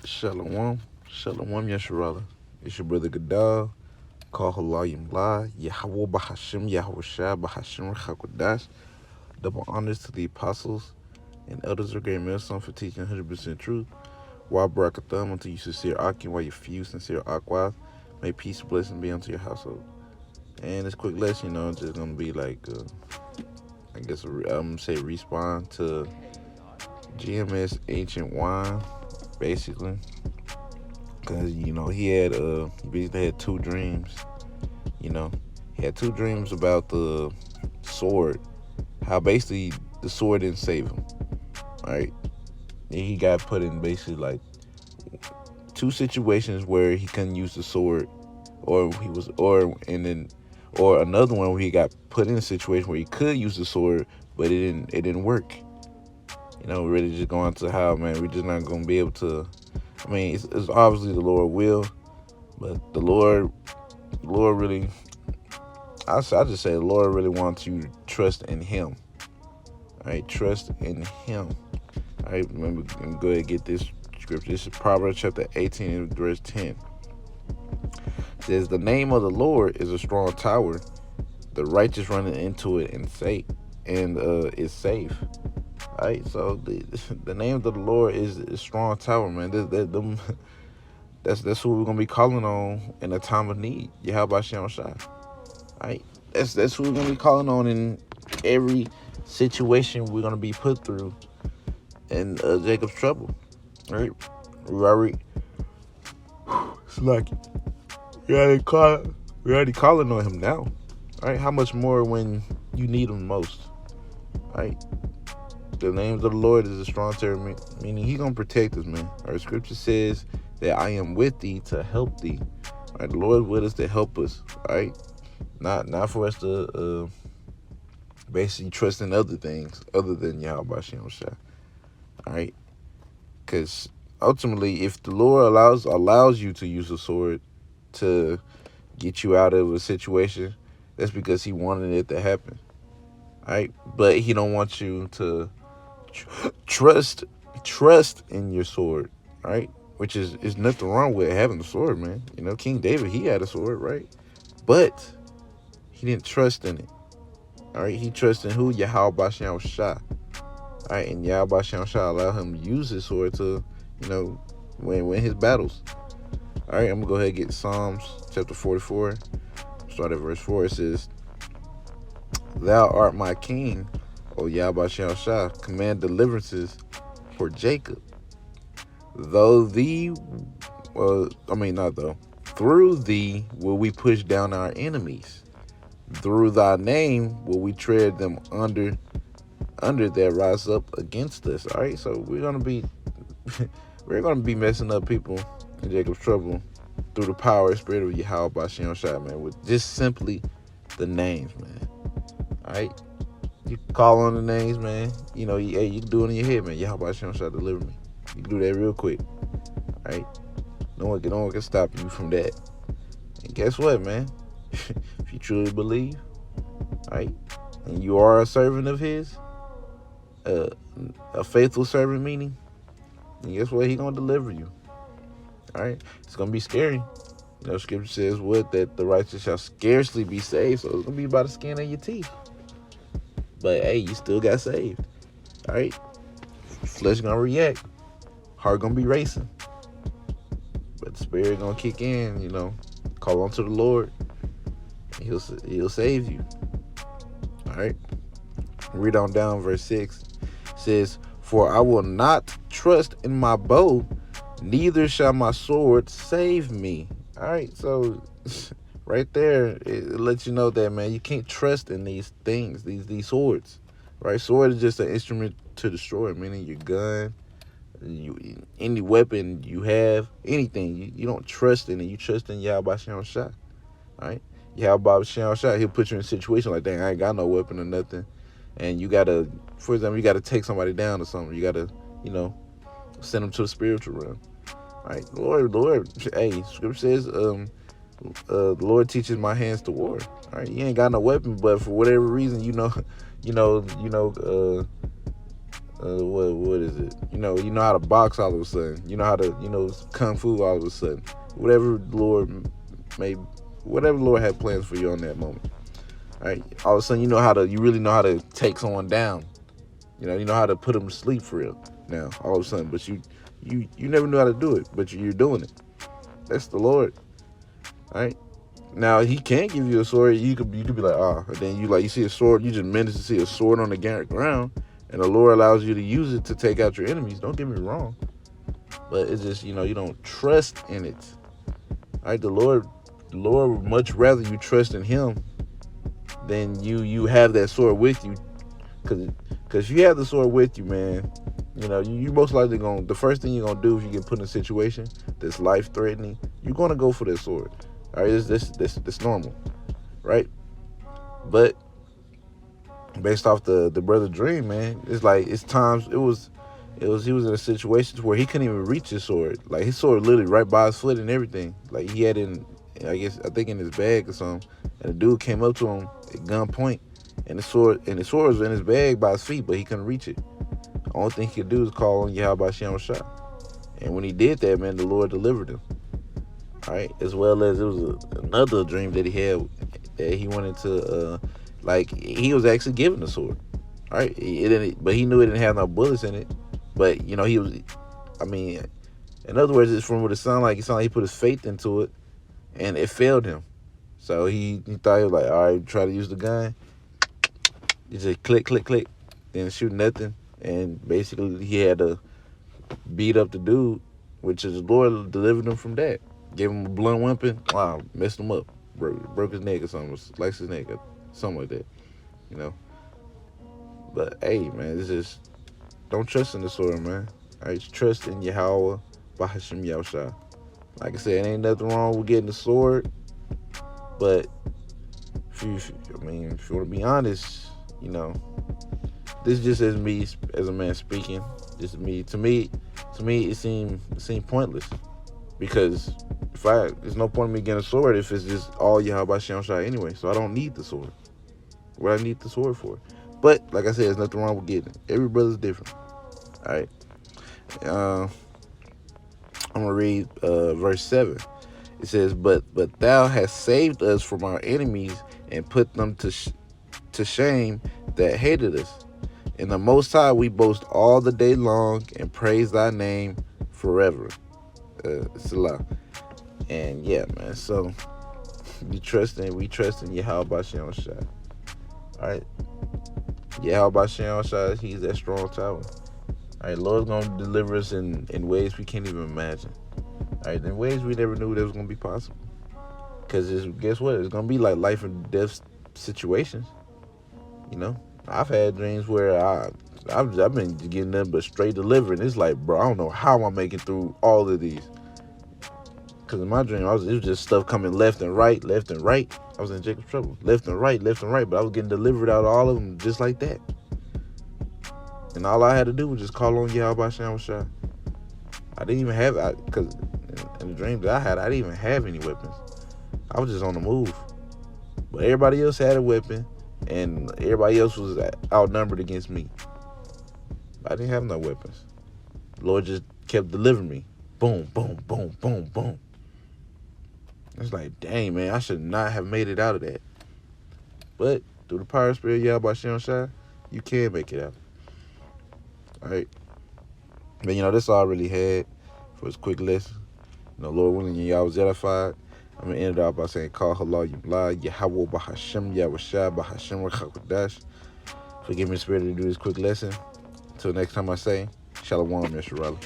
Shalom, Shalom Yasharala. It's your brother Gadal. Call Halayim La, Yahweh Bahashim, Yahweh Shah, Bahashim Rechakodash. Double honors to the apostles and elders of Great Millstone for teaching 100% truth. Wa Barakatham unto you sincere Akim, while you few sincere Akwaz. May peace and blessing be unto your household. And this quick lesson, just gonna be like, I guess I'm gonna say respawn to GMS Ancient Wine, basically. Cause he basically had two dreams. He had two dreams about the sword. How basically the sword didn't save him. Right? And he got put in basically like two situations where he couldn't use the sword, or another one where he got put in a situation where he could use the sword, but it didn't work. Really just going to how, man, we're just not gonna be able to. I mean, it's obviously the Lord will, but the Lord really, I just say the Lord really wants you to trust in Him. All right, trust in Him. All right, remember, go ahead and get this scripture. This is Proverbs chapter 18, verse 10. It says, "The name of the Lord is a strong tower; the righteous running into it and is safe." All right, so the name of the Lord is a strong tower, man. That's who we're gonna be calling on in a time of need. Yahweh Shem Shai. All right, that's who we're gonna be calling on in every situation we're gonna be put through in Jacob's trouble. All right, it's like we already calling on him now. All right, how much more when you need him most? All right. The name of the Lord is a strong tower, meaning He's gonna protect us, man. Our scripture says that I am with thee to help thee. All right, the Lord with us to help us. All right, not for us to basically trust in other things other than Yahweh Shem Shai. All right, because ultimately, if the Lord allows you to use a sword to get you out of a situation, that's because He wanted it to happen. All right, but He don't want you to trust in your sword, right? Which is nothing wrong with having a sword, man. King David, he had a sword, right? But he didn't trust in it. All right, he trusted in who? Yahweh Shem Shai. All right, and Yahweh Shem Shai allowed him to use his sword to, win his battles. All right, I'm gonna go ahead and get Psalms chapter 44. Start at verse 4. It says, "Thou art my king, O Yahweh Shem Shai, command deliverances for Jacob. Through thee will we push down our enemies. Through thy name will we tread them under that rise up against us." All right, so we're gonna be messing up people in Jacob's trouble through the power and spirit of Yahweh Shem Shai, man, with just simply the names, man. All right. You call on the names, man. You can do it in your head, man. Yahweh Shem Shai, deliver me. You can do that real quick. All right? No one can stop you from that. And guess what, man? If you truly believe, all right, and you are a servant of His, a faithful servant, meaning, and guess what? He's going to deliver you. All right? It's going to be scary. Scripture says that the righteous shall scarcely be saved. So it's going to be by the skin of your teeth. But hey, you still got saved. All right? Flesh gonna react. Heart gonna be racing. But the spirit gonna kick in, Call on to the Lord. And he'll save you. All right? Read on down verse 6. It says, "For I will not trust in my bow, neither shall my sword save me." All right, so right there, it lets you know that, man, you can't trust in these things, these swords, right? Sword is just an instrument to destroy, meaning your gun, any weapon you have, anything. You don't trust in it. You trust in Yahweh Shem Shai, all right? Yahweh Shem Shai, He'll put you in a situation like, dang, I ain't got no weapon or nothing, and you gotta, for example, you gotta take somebody down or something. You gotta, send them to the spiritual realm, all right? Lord, hey, Scripture says, the Lord teaches my hands to war. All right, you ain't got no weapon, but for whatever reason, what is it? You know how to box all of a sudden. You know how to kung fu all of a sudden. Whatever the Lord had plans for you on that moment. All right, all of a sudden you really know how to take someone down. You know how to put them to sleep for real. Now all of a sudden, but you never knew how to do it, but you're doing it. That's the Lord. All right. Now he can't give you a sword. You could be like, and then you see a sword. You just managed to see a sword on the ground, and the Lord allows you to use it to take out your enemies. Don't get me wrong, but it's just you don't trust in it. All right, the Lord would much rather you trust in Him than you have that sword with you, because if you have the sword with you, man, you most likely the first thing you're gonna do if you get put in a situation that's life threatening, you're gonna go for that sword. All right, this normal, right? But based off the brother dream, man, it's like he was in a situation where he couldn't even reach his sword. Like his sword literally right by his foot and everything. Like he had I think in his bag or something. And the dude came up to him at gunpoint, and the sword was in his bag by his feet, but he couldn't reach it. The only thing he could do is call on Yahweh Shem Shah. And when he did that, man, the Lord delivered him. All right, as well as it was another dream that he had that he wanted to, he was actually given the sword. All right, but he knew it didn't have no bullets in it. But he was, in other words, it's from what it sounded like. It sounded like he put his faith into it, and it failed him. So he thought he was like, all right, try to use the gun. You just click, click, click, then shoot nothing, and basically he had to beat up the dude, which is the Lord delivered him from that. Gave him a blunt weapon. Wow, messed him up. Broke his neck or something. Sliced his neck or something like that. But hey, man, it's just don't trust in the sword, man. All right, trust in Yahweh Bahashim Yahushua. Like I said, ain't nothing wrong with getting the sword. But if you want to be honest, this just as me as a man speaking. Just me. To me, it seemed pointless. Because there's no point in me getting a sword if it's just all Yahweh Shem Shah anyway. So I don't need the sword. What I need the sword for? But like I said, there's nothing wrong with getting it. Every brother's different. All right. I'm gonna read verse 7. It says, "But thou hast saved us from our enemies and put them to shame that hated us. In the Most High we boast all the day long and praise thy name forever." Salah. And yeah, man, so we trust in Yahweh Shem Shah. Alright. Yahweh Shem Shah, he's that strong tower. Alright, Lord's gonna deliver us in ways we can't even imagine. Alright, in ways we never knew that was gonna be possible. Cause guess what? It's gonna be like life and death situations. I've had dreams where I've been getting nothing but straight delivery, and it's like, bro, I don't know how I'm making through all of these. Because in my dream, it was just stuff coming left and right. I was in Jacob's trouble. Left and right. But I was getting delivered out of all of them just like that. And all I had to do was just call on Yahweh Shem Shah. I didn't even have, because in the dream that I had, I didn't even have any weapons. I was just on the move. But everybody else had a weapon, and everybody else was outnumbered against me. I didn't have no weapons. The Lord just kept delivering me. Boom, boom, boom, boom, boom. It's like, dang, man, I should not have made it out of that. But through the power of spirit, Yahweh Shem Shah, you can make it out. All right. But, that's all I really had for this quick lesson. Lord willing, y'all was edified. I'm going to end it off by saying, Call halal yumla, Yahweh Bahashem, Yahweh Shah, Bahashem Rechakodash. Forgive me, spirit, to do this quick lesson. Until next time I say, Shalom, Yeshua.